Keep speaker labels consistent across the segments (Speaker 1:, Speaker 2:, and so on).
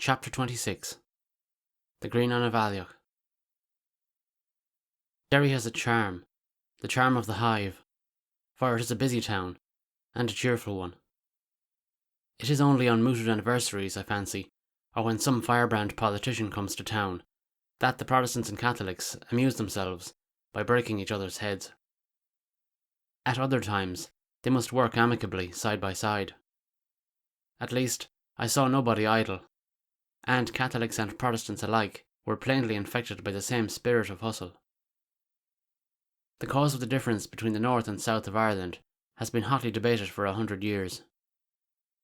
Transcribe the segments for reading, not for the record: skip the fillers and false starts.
Speaker 1: Chapter 26. The Grianán of Aileach. Derry has a charm, the charm of the hive, for it is a busy town, and a cheerful one. It is only on mooted anniversaries, I fancy, or when some firebrand politician comes to town, that the Protestants and Catholics amuse themselves by breaking each other's heads. At other times, they must work amicably side by side. At least, I saw nobody idle, and Catholics and Protestants alike were plainly infected by the same spirit of hustle. The cause of the difference between the north and south of Ireland has been hotly debated for 100 years.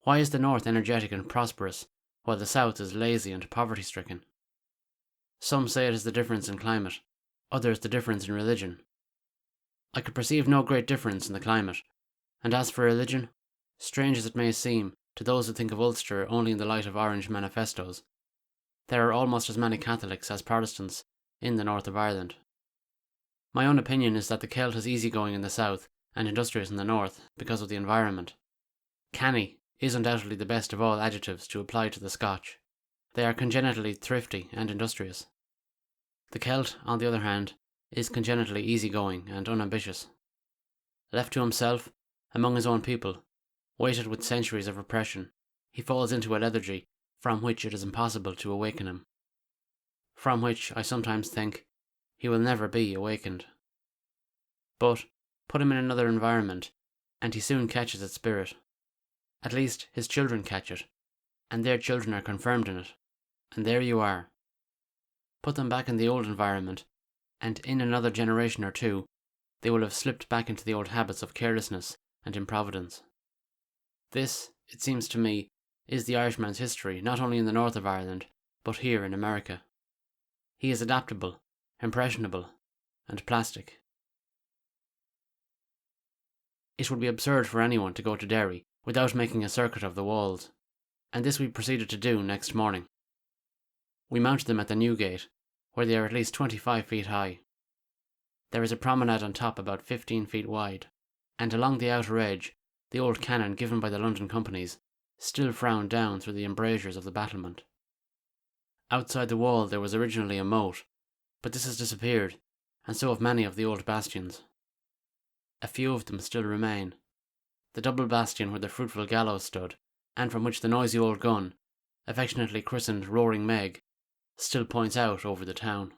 Speaker 1: Why is the north energetic and prosperous, while the south is lazy and poverty-stricken? Some say it is the difference in climate, others the difference in religion. I could perceive no great difference in the climate, and as for religion, strange as it may seem to those who think of Ulster only in the light of Orange manifestos, there are almost as many Catholics as Protestants in the north of Ireland. My own opinion is that the Celt is easygoing in the south and industrious in the north because of the environment. Canny is undoubtedly the best of all adjectives to apply to the Scotch. They are congenitally thrifty and industrious. The Celt, on the other hand, is congenitally easygoing and unambitious. Left to himself, among his own people, weighted with centuries of repression, he falls into a lethargy from which it is impossible to awaken him. From which, I sometimes think, he will never be awakened. But put him in another environment, and he soon catches its spirit. At least his children catch it, and their children are confirmed in it, and there you are. Put them back in the old environment, and in another generation or two, they will have slipped back into the old habits of carelessness and improvidence. This, it seems to me, is the Irishman's history, not only in the north of Ireland, but here in America. He is adaptable, impressionable, and plastic. It would be absurd for anyone to go to Derry without making a circuit of the walls, and this we proceeded to do next morning. We mounted them at the new gate, where they are at least 25 feet high. There is a promenade on top about 15 feet wide, and along the outer edge, the old cannon given by the London companies still frowned down through the embrasures of the battlement. Outside the wall there was originally a moat, but this has disappeared, and so have many of the old bastions. A few of them still remain. The double bastion where the fruitful gallows stood, and from which the noisy old gun, affectionately christened Roaring Meg, still points out over the town.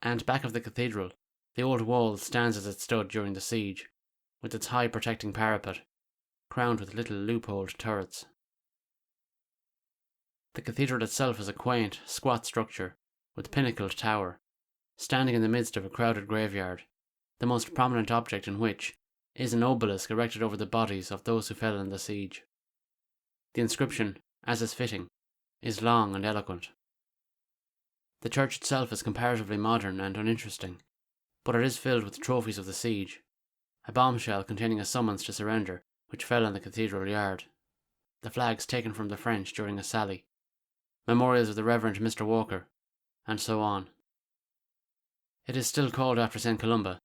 Speaker 1: And back of the cathedral, the old wall stands as it stood during the siege, with its high protecting parapet, crowned with little loopholed turrets. The cathedral itself is a quaint, squat structure, with pinnacled tower, standing in the midst of a crowded graveyard, the most prominent object in which is an obelisk erected over the bodies of those who fell in the siege. The inscription, as is fitting, is long and eloquent. The church itself is comparatively modern and uninteresting, but it is filled with trophies of the siege, a bombshell containing a summons to surrender which fell in the cathedral yard, the flags taken from the French during a sally, memorials of the Reverend Mr. Walker, and so on. It is still called after St. Columba,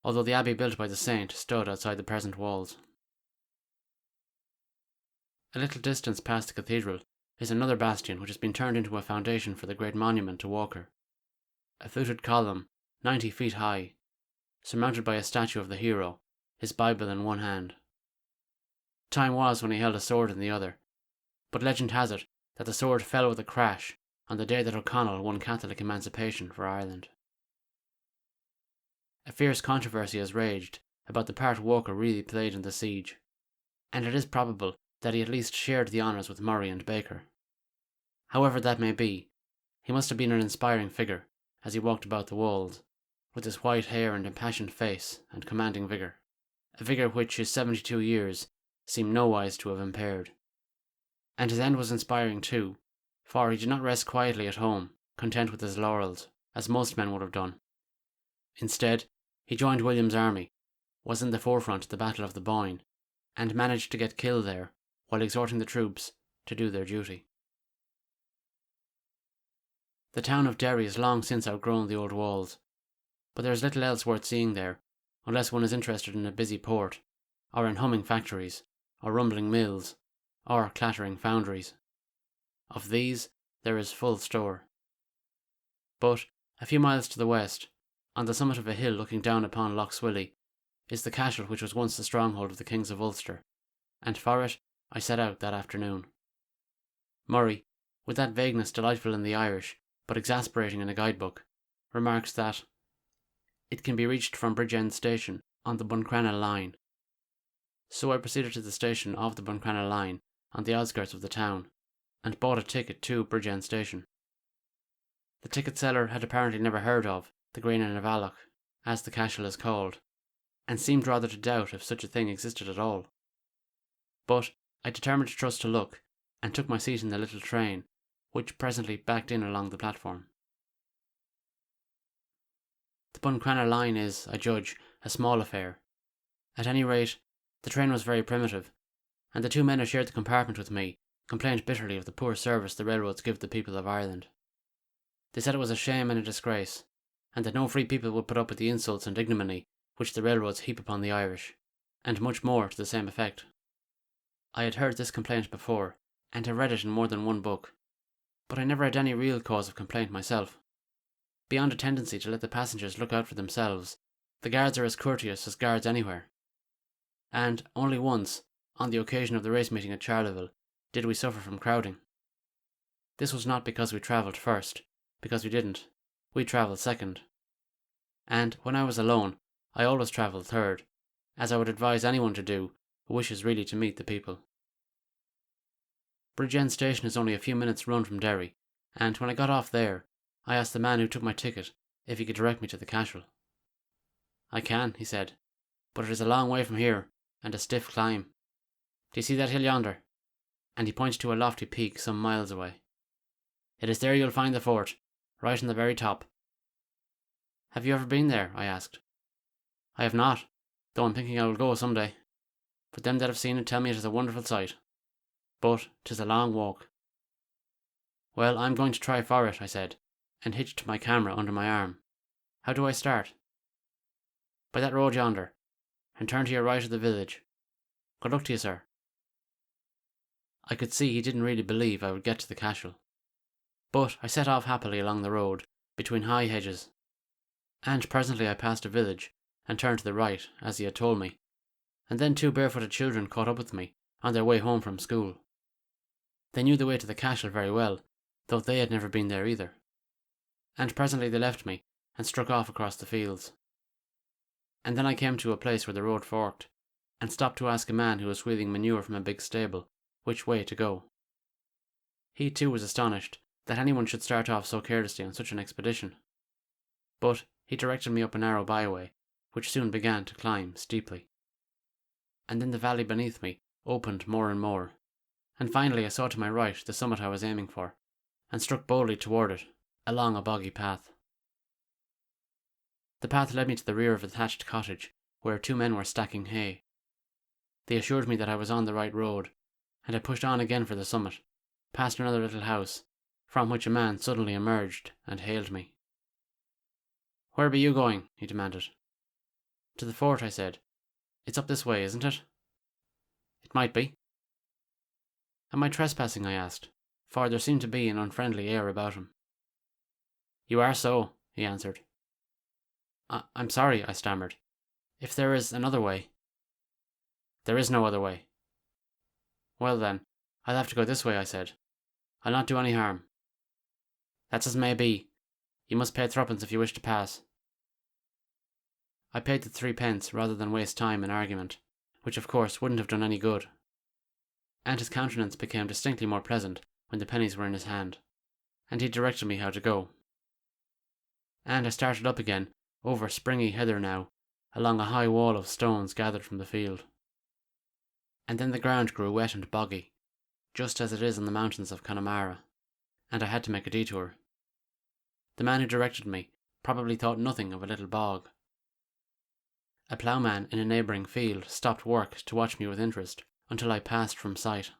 Speaker 1: although the abbey built by the saint stood outside the present walls. A little distance past the cathedral is another bastion which has been turned into a foundation for the great monument to Walker, a fluted column 90 feet high, surmounted by a statue of the hero, his Bible in one hand. Time was when he held a sword in the other, but legend has it that the sword fell with a crash on the day that O'Connell won Catholic emancipation for Ireland. A fierce controversy has raged about the part Walker really played in the siege, and it is probable that he at least shared the honours with Murray and Baker. However that may be, he must have been an inspiring figure as he walked about the walls, with his white hair and impassioned face and commanding vigour, a vigour which his 72 years seem nowise to have impaired. And his end was inspiring too, for he did not rest quietly at home, content with his laurels, as most men would have done. Instead, he joined William's army, was in the forefront at the Battle of the Boyne, and managed to get killed there while exhorting the troops to do their duty. The town of Derry has long since outgrown the old walls, but there is little else worth seeing there, unless one is interested in a busy port, or in humming factories, or rumbling mills, or clattering foundries. Of these there is full store. But a few miles to the west, on the summit of a hill looking down upon Lough Swilly, is the castle which was once the stronghold of the kings of Ulster, and for it I set out that afternoon. Murray, with that vagueness delightful in the Irish, but exasperating in a guidebook, remarks that it can be reached from Bridgend Station on the Buncrana line. So I proceeded to the station of the Buncrana line on the outskirts of the town, and bought a ticket to Bridgend Station. The ticket seller had apparently never heard of the Grianan of Aileach, as the cashel is called, and seemed rather to doubt if such a thing existed at all. But I determined to trust to luck, and took my seat in the little train, which presently backed in along the platform. The Buncrana line is, I judge, a small affair. At any rate, the train was very primitive, and the two men who shared the compartment with me complained bitterly of the poor service the railroads give the people of Ireland. They said it was a shame and a disgrace, and that no free people would put up with the insults and ignominy which the railroads heap upon the Irish, and much more to the same effect. I had heard this complaint before, and had read it in more than one book, but I never had any real cause of complaint myself. Beyond a tendency to let the passengers look out for themselves, the guards are as courteous as guards anywhere. And only once, on the occasion of the race meeting at Charleville, did we suffer from crowding. This was not because we travelled first, because we didn't. We travelled second. And when I was alone, I always travelled third, as I would advise anyone to do who wishes really to meet the people. Bridgend Station is only a few minutes' run from Derry, and when I got off there, I asked the man who took my ticket if he could direct me to the cashel. I can, he said, but it is a long way from here, and a stiff climb. Do you see that hill yonder? And he pointed to a lofty peak some miles away. It is there you'll find the fort, right on the very top. Have you ever been there? I asked. I have not, though I'm thinking I will go some day. But them that have seen it tell me it is a wonderful sight. But 'tis a long walk. Well, I'm going to try for it, I said, and hitched my camera under my arm. How do I start? By that road yonder, and turn to your right of the village. Good luck to you, sir. I could see he didn't really believe I would get to the cashel. But I set off happily along the road, between high hedges, and presently I passed a village, and turned to the right, as he had told me, and then two barefooted children caught up with me, on their way home from school. They knew the way to the cashel very well, though they had never been there either. And presently they left me, and struck off across the fields. And then I came to a place where the road forked, and stopped to ask a man who was wheeling manure from a big stable which way to go. He too was astonished that anyone should start off so carelessly on such an expedition. But he directed me up a narrow byway, which soon began to climb steeply. And then the valley beneath me opened more and more, and finally I saw to my right the summit I was aiming for, and struck boldly toward it, along a boggy path. The path led me to the rear of a thatched cottage, where two men were stacking hay. They assured me that I was on the right road, and I pushed on again for the summit, past another little house, from which a man suddenly emerged and hailed me. Where be you going? He demanded. To the fort, I said. It's up this way, isn't it? It might be. Am I trespassing? I asked, for there seemed to be an unfriendly air about him. You are so, he answered. I'm sorry, I stammered. If there is another way. There is no other way. Well then, I'll have to go this way, I said. I'll not do any harm. That's as may be. You must pay threepence if you wish to pass. I paid the 3 pence rather than waste time in argument, which of course wouldn't have done any good. And his countenance became distinctly more pleasant when the pennies were in his hand, and he directed me how to go. And I started up again, over springy heather now, along a high wall of stones gathered from the field. And then the ground grew wet and boggy, just as it is on the mountains of Connemara, and I had to make a detour. The man who directed me probably thought nothing of a little bog. A ploughman in a neighbouring field stopped work to watch me with interest until I passed from sight,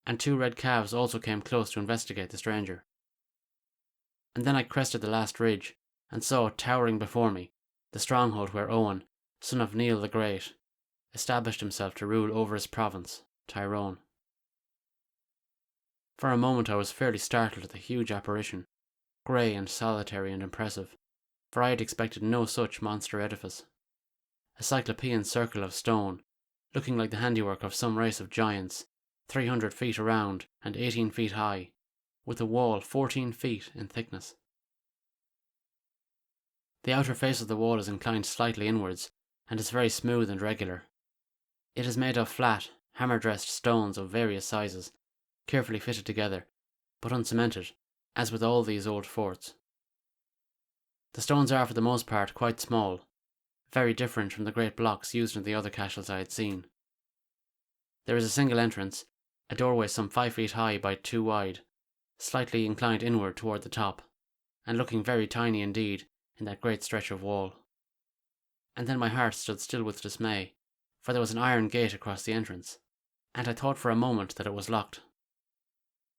Speaker 1: and 2 red calves also came close to investigate the stranger. And then I crested the last ridge, and saw towering before me the stronghold where Owen, son of Niall the Great, established himself to rule over his province, Tyrone. For a moment I was fairly startled at the huge apparition, grey and solitary and impressive, for I had expected no such monster edifice. A cyclopean circle of stone, looking like the handiwork of some race of giants, 300 feet around and 18 feet high, with a wall 14 feet in thickness. The outer face of the wall is inclined slightly inwards, and is very smooth and regular. It is made of flat, hammer-dressed stones of various sizes, carefully fitted together, but uncemented, as with all these old forts. The stones are for the most part quite small, very different from the great blocks used in the other castles I had seen. There is a single entrance, a doorway some 5 feet high by 2 wide, slightly inclined inward toward the top, and looking very tiny indeed in that great stretch of wall. And then my heart stood still with dismay, for there was an iron gate across the entrance, and I thought for a moment that it was locked.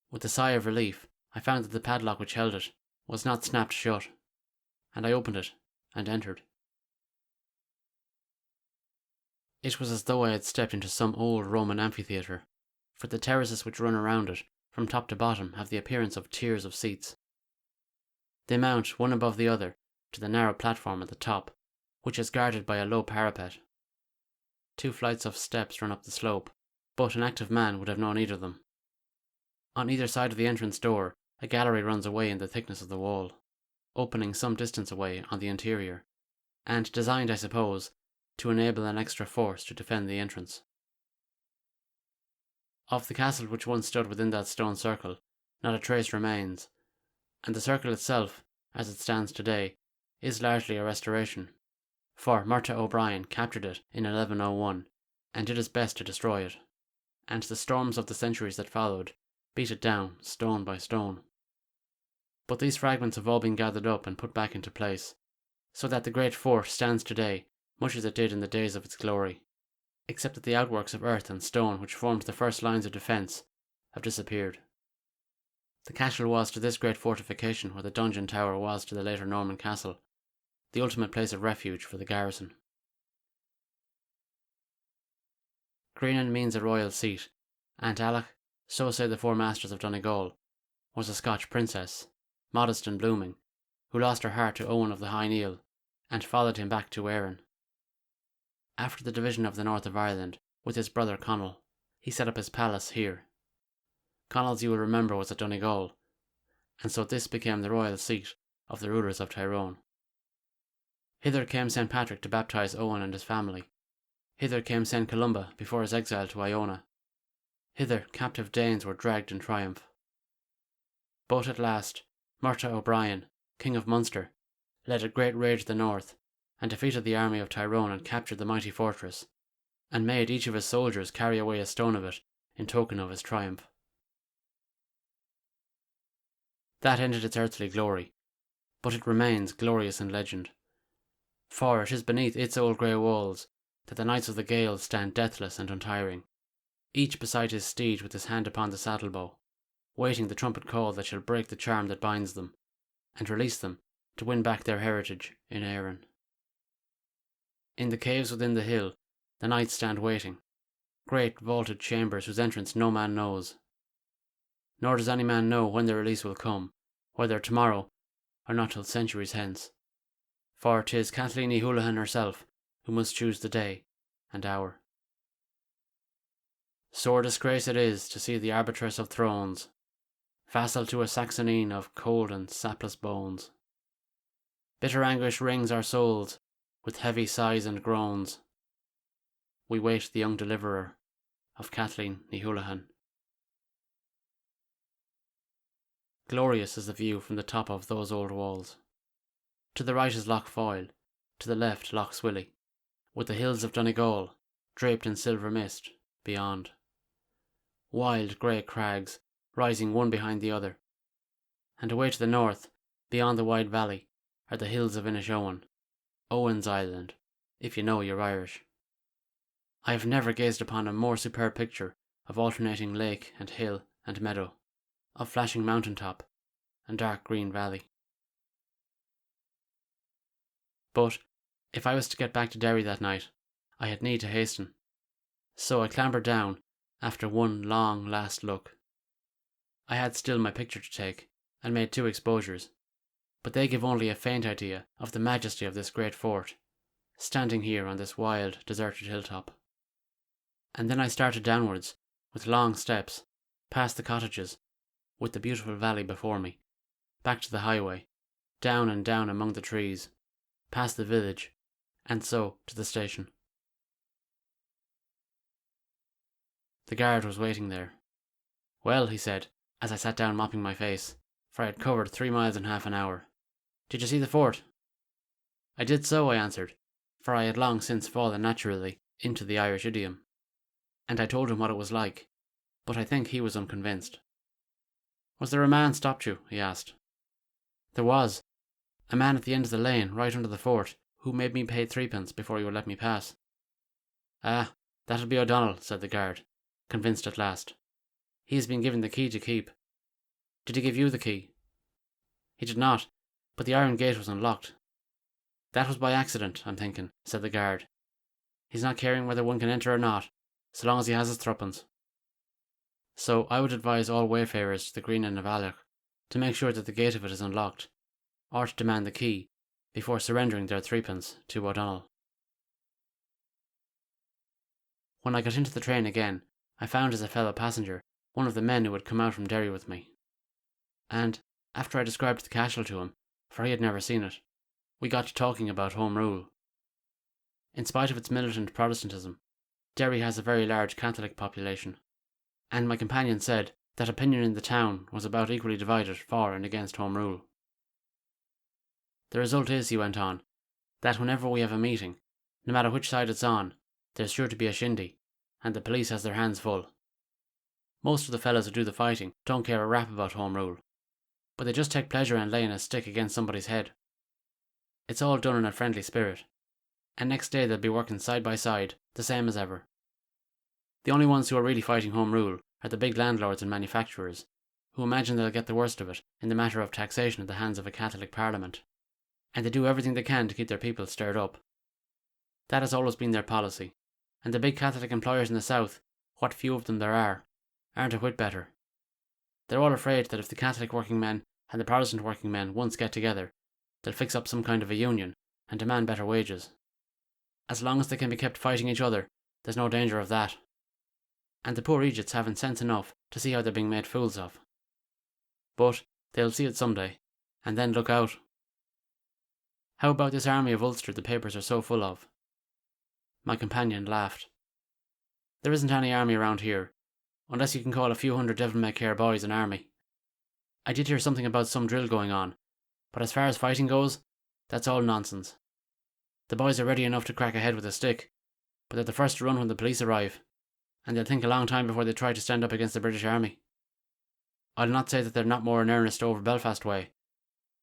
Speaker 1: With a sigh of relief, I found that the padlock which held it was not snapped shut, and I opened it and entered. It was as though I had stepped into some old Roman amphitheatre, for the terraces which run around it, from top to bottom, have the appearance of tiers of seats. They mount, one above the other, to the narrow platform at the top, which is guarded by a low parapet. 2 flights of steps run up the slope, but an active man would have known either of them. On either side of the entrance door, a gallery runs away in the thickness of the wall, opening some distance away on the interior, and designed, I suppose, to enable an extra force to defend the entrance. Of the castle which once stood within that stone circle, not a trace remains, and the circle itself, as it stands today, is largely a restoration, for Murtagh O'Brien captured it in 1101 and did his best to destroy it, and the storms of the centuries that followed beat it down stone by stone. But these fragments have all been gathered up and put back into place, so that the great fort stands today much as it did in the days of its glory, except that the outworks of earth and stone which formed the first lines of defence have disappeared. The castle was to this great fortification what the dungeon tower was to the later Norman castle, the ultimate place of refuge for the garrison. Grianan means a royal seat, and Aileach, so say the four masters of Donegal, was a Scotch princess, modest and blooming, who lost her heart to Owen of the High Neil, and followed him back to Erin. After the division of the north of Ireland, with his brother Conall, he set up his palace here. Conall's, you will remember, was at Donegal, and so this became the royal seat of the rulers of Tyrone. Hither came St. Patrick to baptize Owen and his family. Hither came St. Columba before his exile to Iona. Hither captive Danes were dragged in triumph. But at last, Murtagh O'Brien, King of Munster, led a great raid to the north, and defeated the army of Tyrone and captured the mighty fortress, and made each of his soldiers carry away a stone of it in token of his triumph. That ended its earthly glory, but it remains glorious in legend, for it is beneath its old grey walls that the Knights of the Gael stand deathless and untiring, each beside his steed with his hand upon the saddle-bow, waiting the trumpet call that shall break the charm that binds them, and release them to win back their heritage in Erin. In the caves within the hill, the knights stand waiting, great vaulted chambers whose entrance no man knows. Nor does any man know when their release will come, whether tomorrow or not till centuries hence, for 'tis Kathleen Ní Houlihan herself who must choose the day and hour. Sore disgrace it is to see the arbitress of thrones, vassal to a Saxonine of cold and sapless bones. Bitter anguish wrings our souls with heavy sighs and groans. We wait the young deliverer of Kathleen Ní Houlihan. Glorious is the view from the top of those old walls. To the right is Lough Foyle, to the left Lough Swilly, with the hills of Donegal draped in silver mist beyond. Wild grey crags rising one behind the other, and away to the north, beyond the wide valley, are the hills of Inishowen, Owen's Island, if you know your Irish. I have never gazed upon a more superb picture of alternating lake and hill and meadow, of flashing mountain top and dark green valley. But if I was to get back to Derry that night, I had need to hasten, so I clambered down after one long last look. I had still my picture to take, and made 2 exposures, but they give only a faint idea of the majesty of this great fort, standing here on this wild, deserted hilltop. And then I started downwards, with long steps, past the cottages, with the beautiful valley before me, back to the highway, down and down among the trees, past the village, and so to the station. The guard was waiting there. "Well," he said, as I sat down mopping my face, for I had covered 3 miles in half an hour, "did you see the fort?" "I did so," I answered, for I had long since fallen naturally into the Irish idiom, and I told him what it was like, but I think he was unconvinced. "Was there a man stopped you?" he asked. "There was. A man at the end of the lane, right under the fort, who made me pay 3p before he would let me pass." "Ah, that'll be O'Donnell," said the guard, convinced at last. "He has been given the key to keep." "Did he give you the key?" "He did not, but the iron gate was unlocked." "That was by accident, I'm thinking," said the guard. "He's not caring whether one can enter or not, so long as he has his 3p. So I would advise all wayfarers to the Grianan of Aileach to make sure that the gate of it is unlocked, or to demand the key, before surrendering their 3p to O'Donnell. When I got into the train again, I found as a fellow passenger one of the men who had come out from Derry with me. And, after I described the castle to him, for he had never seen it, we got to talking about Home Rule. In spite of its militant Protestantism, Derry has a very large Catholic population, and my companion said that opinion in the town was about equally divided for and against Home Rule. "The result is," he went on, "that whenever we have a meeting, no matter which side it's on, there's sure to be a shindy, and the police has their hands full. Most of the fellows who do the fighting don't care a rap about Home Rule, but they just take pleasure in laying a stick against somebody's head. It's all done in a friendly spirit, and next day they'll be working side by side, the same as ever. The only ones who are really fighting Home Rule are the big landlords and manufacturers, who imagine they'll get the worst of it in the matter of taxation at the hands of a Catholic Parliament, and they do everything they can to keep their people stirred up. That has always been their policy, and the big Catholic employers in the south, what few of them there are, aren't a whit better. They're all afraid that if the Catholic working men and the Protestant working men once get together, they'll fix up some kind of a union and demand better wages. As long as they can be kept fighting each other, there's no danger of that. And the poor Egypts haven't sense enough to see how they're being made fools of. But they'll see it someday, and then look out. How about this army of Ulster the papers are so full of?" My companion laughed. "There isn't any army around here, unless you can call a few hundred devil-may-care boys an army. I did hear something about some drill going on, but as far as fighting goes, that's all nonsense. The boys are ready enough to crack a head with a stick, but they're the first to run when the police arrive, and they'll think a long time before they try to stand up against the British Army. I'll not say that they're not more in earnest over Belfast way,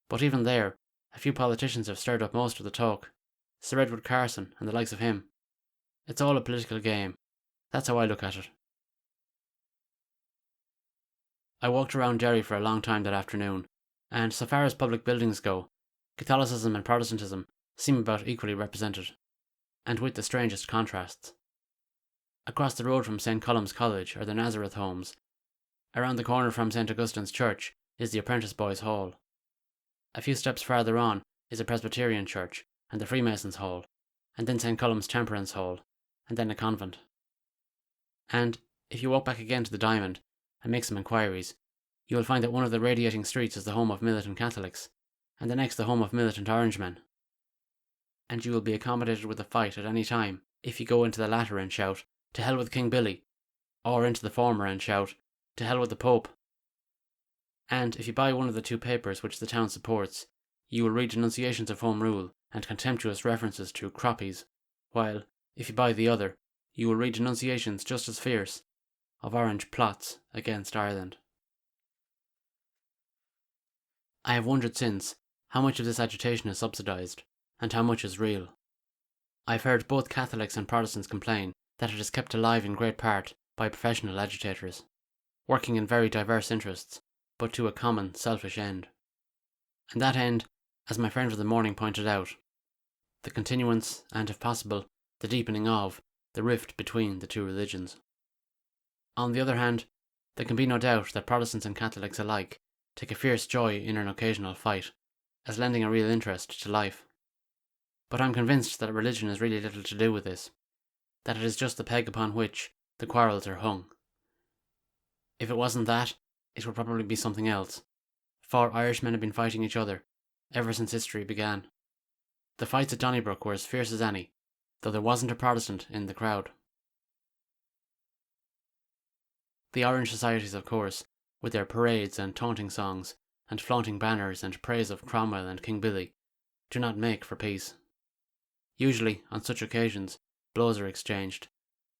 Speaker 1: but even there, a few politicians have stirred up most of the talk. Sir Edward Carson and the likes of him. It's all a political game. That's how I look at it." I walked around Derry for a long time that afternoon, and so far as public buildings go, Catholicism and Protestantism seem about equally represented, and with the strangest contrasts. Across the road from St. Colum's College are the Nazareth Homes. Around the corner from St. Augustine's Church is the Apprentice Boys' Hall. A few steps farther on is a Presbyterian church and the Freemasons' Hall, and then St. Colum's Temperance Hall, and then a convent. And if you walk back again to the Diamond and make some inquiries, you will find that one of the radiating streets is the home of militant Catholics, and the next the home of militant Orangemen. And you will be accommodated with a fight at any time if you go into the latter and shout, "To hell with King Billy," or into the former and shout, "To hell with the Pope." And if you buy one of the 2 papers which the town supports, you will read denunciations of Home Rule and contemptuous references to croppies, while, if you buy the other, you will read denunciations just as fierce of Orange plots against Ireland. I have wondered since how much of this agitation is subsidised, and how much is real. I have heard both Catholics and Protestants complain that it is kept alive in great part by professional agitators, working in very diverse interests, but to a common, selfish end. And that end, as my friend of the morning pointed out, the continuance, and if possible, the deepening of, the rift between the 2 religions. On the other hand, There can be no doubt that Protestants and Catholics alike take a fierce joy in an occasional fight, as lending a real interest to life. But I'm convinced that religion has really little to do with this, that it is just the peg upon which the quarrels are hung. If it wasn't that, it would probably be something else, for Irishmen have been fighting each other ever since history began. The fights at Donnybrook were as fierce as any, though there wasn't a Protestant in the crowd. The Orange Societies, of course, with their parades and taunting songs, and flaunting banners and praise of Cromwell and King Billy, do not make for peace. Usually, on such occasions, blows are exchanged,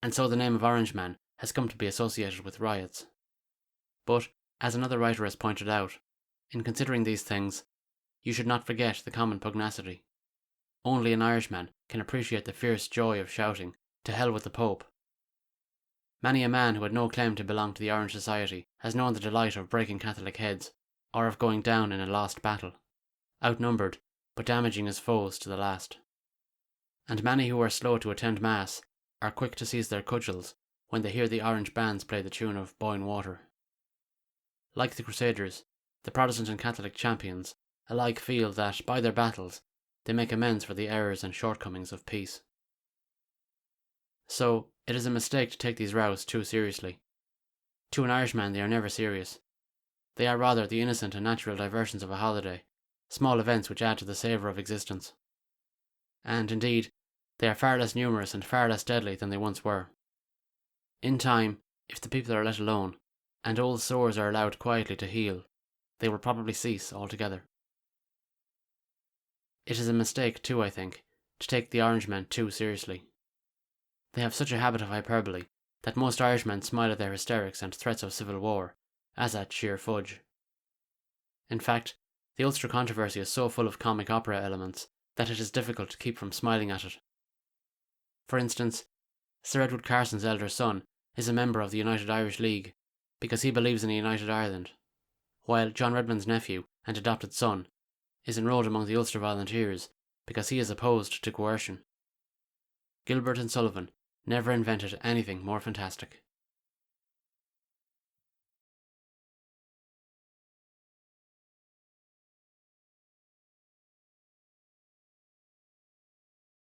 Speaker 1: and so the name of Orangeman has come to be associated with riots. But, as another writer has pointed out, in considering these things, you should not forget the common pugnacity. Only an Irishman can appreciate the fierce joy of shouting, "To hell with the Pope." Many a man who had no claim to belong to the Orange Society has known the delight of breaking Catholic heads, or of going down in a lost battle, outnumbered, but damaging his foes to the last. And many who are slow to attend Mass are quick to seize their cudgels when they hear the orange bands play the tune of Boyne Water. Like the Crusaders, the Protestant and Catholic champions alike feel that, by their battles, they make amends for the errors and shortcomings of peace. So, it is a mistake to take these rows too seriously. To an Irishman they are never serious. They are rather the innocent and natural diversions of a holiday, small events which add to the savour of existence. And, indeed, they are far less numerous and far less deadly than they once were. In time, if the people are let alone, and old sores are allowed quietly to heal, they will probably cease altogether. It is a mistake, too, I think, to take the Orangemen too seriously. They have such a habit of hyperbole that most Irishmen smile at their hysterics and threats of civil war, as at sheer fudge. In fact, the Ulster controversy is so full of comic opera elements that it is difficult to keep from smiling at it. For instance, Sir Edward Carson's elder son is a member of the United Irish League because he believes in a united Ireland, while John Redmond's nephew and adopted son is enrolled among the Ulster Volunteers because he is opposed to coercion. Gilbert and Sullivan never invented anything more fantastic.